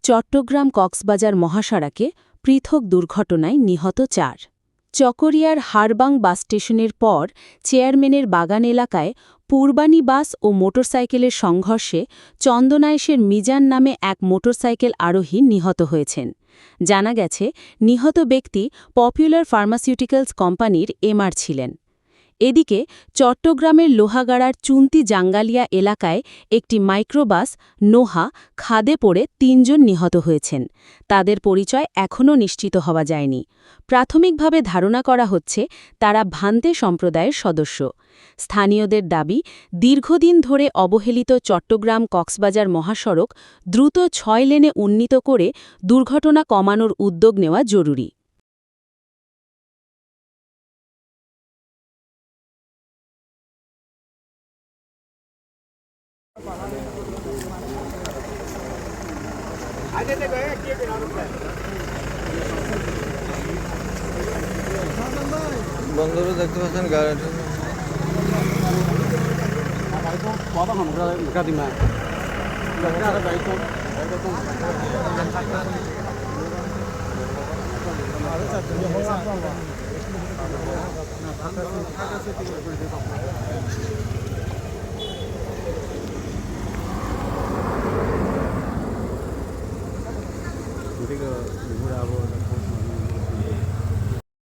চট্টগ্রাম কক্সবাজার মহাসড়কে পৃথক দুর্ঘটনায় নিহত ৪। চকরিয়ার হারবাং বাস স্টেশনের পর চেয়ারম্যানের বাগান এলাকায় পূর্বানী বাস ও মোটরসাইকেলের সংঘর্ষে চন্দনাইশের মিজান নামে এক মোটরসাইকেল আরোহী নিহত হয়েছেন। জানা গেছে, নিহত ব্যক্তি পপুলার ফার্মাসিউটিক্যালস কোম্পানির এমআর ছিলেন। এদিকে চট্টগ্রামের লোহাগাড়ার চুন্তি জাঙ্গালিয়া এলাকায় একটি মাইক্রোবাস নোহা খাদে পড়ে ৩ জন নিহত হয়েছেন। তাদের পরিচয় এখনও নিশ্চিত হওয়া যায়নি। প্রাথমিকভাবে ধারণা করা হচ্ছে তারা ভান্তে সম্প্রদায়ের সদস্য। স্থানীয়দের দাবি, দীর্ঘদিন ধরে অবহেলিত চট্টগ্রাম কক্সবাজার মহাসড়ক দ্রুত ৬ লেনে উন্নীত করে দুর্ঘটনা কমানোর উদ্যোগ নেওয়া জরুরি। বন্ধুরা দেখতে পাচ্ছেন গাড়িটা